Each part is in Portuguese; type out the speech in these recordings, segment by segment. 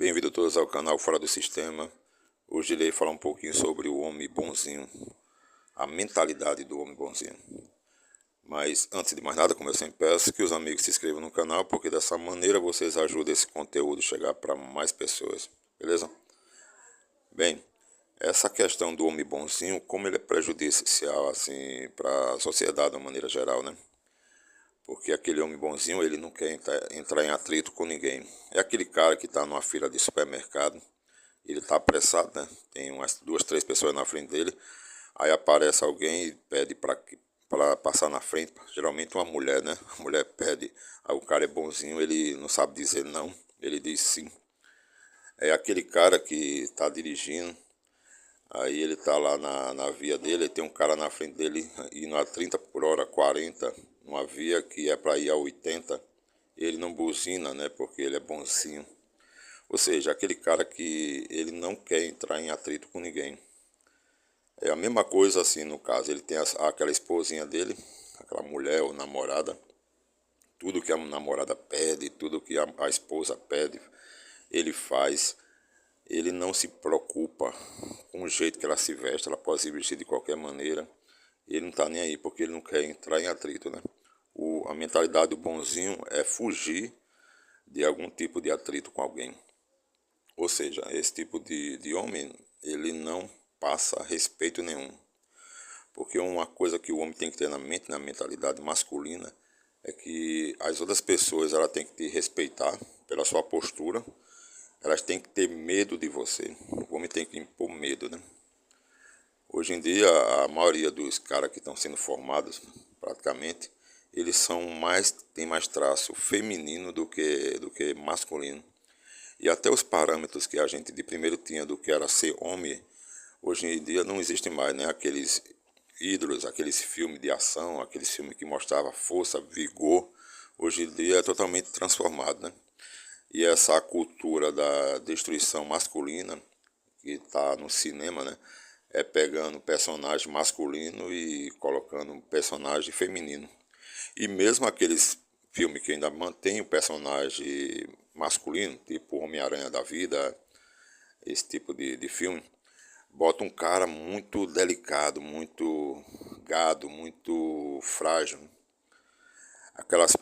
Bem-vindo a todos ao canal Fora do Sistema. Hoje irei falar um pouquinho sobre o homem bonzinho, a mentalidade do homem bonzinho. Mas antes de mais nada, como eu sempre peço, que os amigos se inscrevam no canal, porque dessa maneira vocês ajudam esse conteúdo a chegar para mais pessoas, beleza? Bem, essa questão do homem bonzinho, como ele é prejudicial assim para a sociedade de uma maneira geral, né? Porque aquele homem bonzinho, ele não quer entrar em atrito com ninguém. É aquele cara que está numa fila de supermercado, ele está apressado, né? Tem umas duas, três pessoas na frente dele. Aí aparece alguém e pede para passar na frente. Geralmente uma mulher, né? A mulher pede. Aí o cara é bonzinho, ele não sabe dizer não. Ele diz sim. É aquele cara que está dirigindo. Aí ele está lá na via dele. Tem um cara na frente dele indo a 30 por hora, 40. Numa via que é para ir a 80. Ele não buzina, né? Porque ele é bonzinho. Ou seja, aquele cara que ele não quer entrar em atrito com ninguém. É a mesma coisa assim no caso, ele tem aquela esposinha dele, aquela mulher ou namorada, tudo que a namorada pede, tudo que a esposa pede, ele faz, ele não se preocupa com o jeito que ela se veste, ela pode se vestir de qualquer maneira, ele não está nem aí, porque ele não quer entrar em atrito, né? A mentalidade do bonzinho é fugir de algum tipo de atrito com alguém. Ou seja, esse tipo de homem, ele não passa respeito nenhum. Porque uma coisa que o homem tem que ter na mente, na mentalidade masculina, é que as outras pessoas ela tem que te respeitar pela sua postura, elas têm que ter medo de você. O homem tem que impor medo, né? Hoje em dia, a maioria dos caras que estão sendo formados, praticamente, eles têm mais traço feminino do que masculino. E até os parâmetros que a gente de primeiro tinha do que era ser homem, hoje em dia não existem mais, né? Aqueles ídolos, aqueles filmes de ação, aqueles filmes que mostravam força, vigor, hoje em dia é totalmente transformado, né? E essa cultura da destruição masculina, que está no cinema, né? É pegando personagem masculino e colocando personagem feminino. E mesmo aqueles filmes que ainda mantém o personagem masculino, tipo Homem-Aranha da vida, esse tipo de filme, bota um cara muito delicado, muito gado, muito frágil.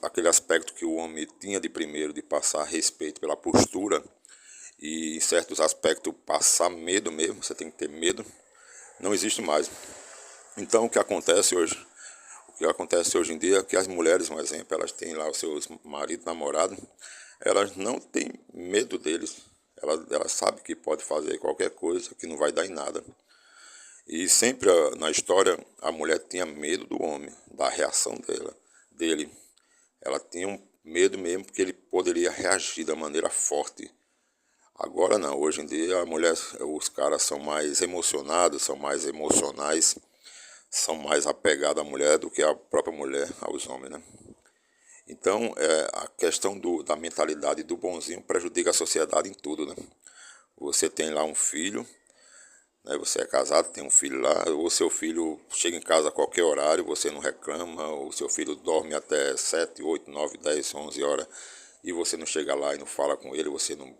Aquele aspecto que o homem tinha de primeiro de passar respeito pela postura e em certos aspectos passar medo mesmo, você tem que ter medo, não existe mais. Então o que acontece hoje em dia é que as mulheres, um exemplo, elas têm lá os seus maridos, namorados, elas não têm medo deles. Elas sabem que pode fazer qualquer coisa, que não vai dar em nada. E sempre na história a mulher tinha medo do homem, da reação dele. Ela tinha um medo mesmo porque ele poderia reagir da maneira forte. Agora não, hoje em dia os caras são mais emocionados, são mais emocionais, são mais apegados à mulher do que a própria mulher aos homens, né? Então, a questão da mentalidade do bonzinho prejudica a sociedade em tudo, né? Você tem lá um filho, né? Você é casado, tem um filho lá, ou seu filho chega em casa a qualquer horário, você não reclama, ou seu filho dorme até 7, 8, 9, 10, 11 horas, e você não chega lá e não fala com ele, você não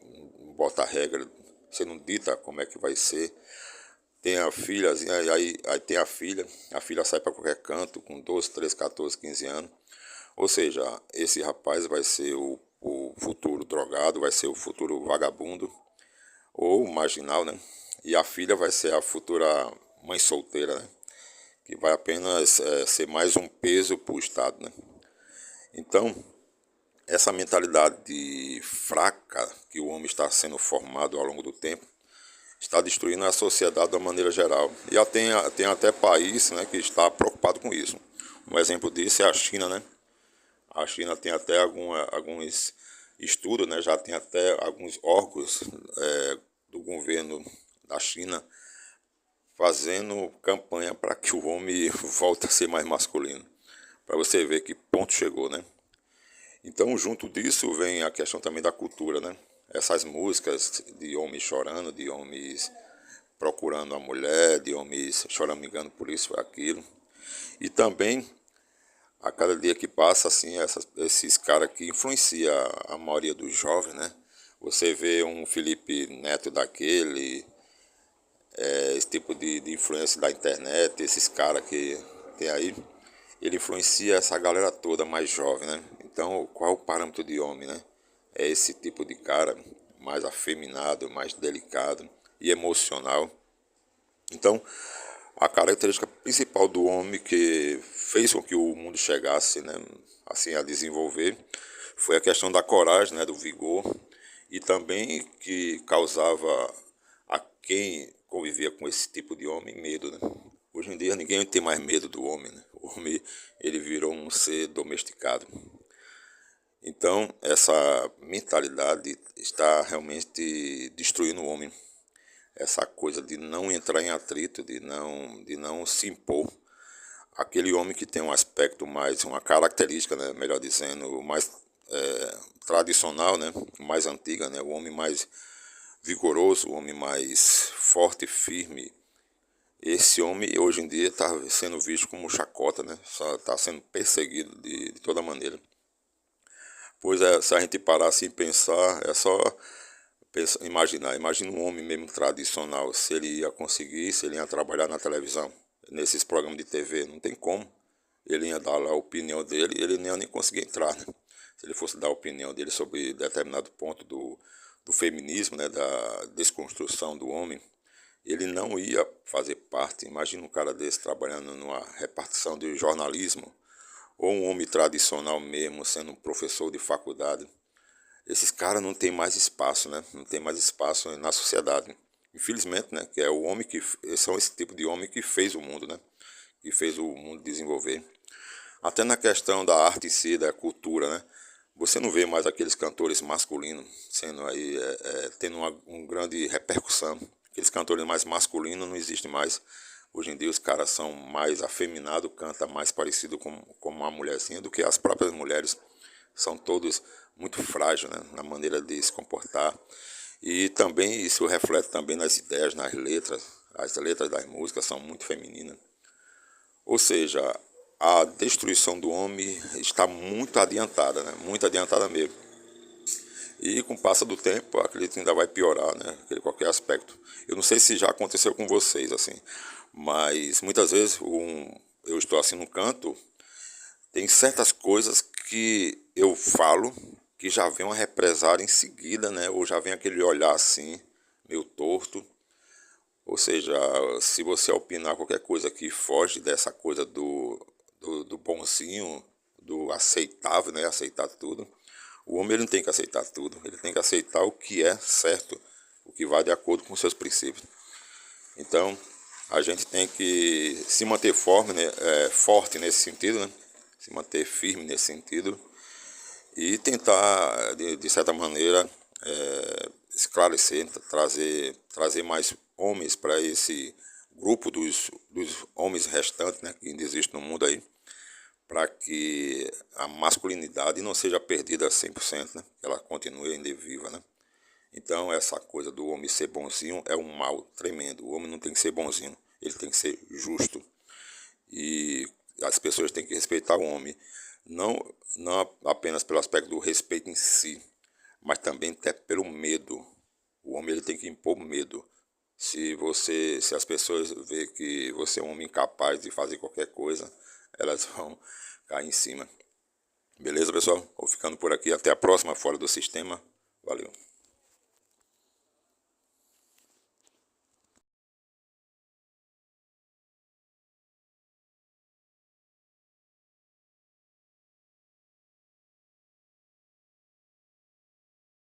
bota regra, você não dita como é que vai ser. Tem a filha, aí tem a filha sai para qualquer canto com 12, 13, 14, 15 anos. Ou seja, esse rapaz vai ser o futuro drogado, vai ser o futuro vagabundo, ou marginal, né? E a filha vai ser a futura mãe solteira, né? Que vai apenas ser mais um peso para o Estado, né? Então, essa mentalidade fraca que o homem está sendo formado ao longo do tempo, está destruindo a sociedade de uma maneira geral. E tem até país, né, que está preocupado com isso. Um exemplo disso é a China, né? A China tem até alguns estudos, né, já tem até alguns órgãos do governo da China fazendo campanha para que o homem volte a ser mais masculino. Para você ver que ponto chegou, né? Então, junto disso, vem a questão também da cultura, né? Essas músicas de homens chorando, de homens procurando a mulher, de homens choramingando por isso ou aquilo. E também, a cada dia que passa, assim, esses caras que influenciam a maioria dos jovens, né? Você vê um Felipe Neto daquele, esse tipo de influência da internet, esses caras que tem aí, ele influencia essa galera toda mais jovem, né? Então, qual é o parâmetro de homem, né? É esse tipo de cara mais afeminado, mais delicado e emocional. Então, a característica principal do homem que fez com que o mundo chegasse, né, assim, a desenvolver, foi a questão da coragem, né, do vigor, e também que causava a quem convivia com esse tipo de homem medo, né? Hoje em dia ninguém tem mais medo do homem, né? O homem, ele virou um ser domesticado. Então, essa mentalidade está realmente destruindo o homem. Essa coisa de não entrar em atrito, de não se impor. Aquele homem que tem um aspecto mais, uma característica, né, melhor dizendo, mais tradicional, né, mais antiga, né, o homem mais vigoroso, o homem mais forte, firme. Esse homem hoje em dia está sendo visto como chacota, né, está sendo perseguido de toda maneira. Pois é, se a gente parar assim e pensar, é só imaginar. Imagina um homem mesmo tradicional, se ele ia conseguir, se ele ia trabalhar na televisão, nesses programas de TV, não tem como. Ele ia dar lá a opinião dele e ele nem ia nem conseguir entrar, né? Se ele fosse dar a opinião dele sobre determinado ponto do feminismo, né, da desconstrução do homem, ele não ia fazer parte. Imagina um cara desse trabalhando numa repartição de jornalismo, ou um homem tradicional mesmo, sendo um professor de faculdade. Esses caras não têm mais espaço, né? Não tem mais espaço na sociedade. Infelizmente, né? Que é o homem que são esse tipo de homem que fez o mundo, né? Que fez o mundo desenvolver. Até na questão da arte em si, da cultura, né? Você não vê mais aqueles cantores masculinos sendo aí tendo uma grande repercussão. Aqueles cantores mais masculinos não existem mais. Hoje em dia os caras são mais afeminados, canta mais parecido com uma mulherzinha do que as próprias mulheres. São todos muito frágeis, né, na maneira de se comportar. E também isso reflete também nas ideias, nas letras. As letras das músicas são muito femininas. Ou seja, a destruição do homem está muito adiantada, né? Muito adiantada mesmo. E com o passar do tempo, acredito que ainda vai piorar, né? Em qualquer aspecto. Eu não sei se já aconteceu com vocês, assim, mas muitas vezes eu estou assim no canto, tem certas coisas que eu falo que já vem uma represália em seguida, né? Ou já vem aquele olhar assim, meio torto. Ou seja, se você opinar qualquer coisa que foge dessa coisa do bonzinho, do aceitável, né? Aceitar tudo. O homem ele não tem que aceitar tudo, ele tem que aceitar o que é certo, o que vai de acordo com os seus princípios. Então, a gente tem que se manter forte, né? Forte nesse sentido, né? Se manter firme nesse sentido e tentar, de certa maneira, esclarecer, trazer mais homens para esse grupo dos homens restantes, né, que ainda existe no mundo aí, para que a masculinidade não seja perdida a 100%, né, que ela continue ainda viva, né. Então essa coisa do homem ser bonzinho é um mal tremendo. O homem não tem que ser bonzinho, ele tem que ser justo. E as pessoas têm que respeitar o homem, não apenas pelo aspecto do respeito em si, mas também até pelo medo. O homem ele tem que impor medo. Se as pessoas verem que você é um homem capaz de fazer qualquer coisa, elas vão cair em cima. Beleza, pessoal? Vou ficando por aqui. Até a próxima Fora do Sistema. Valeu.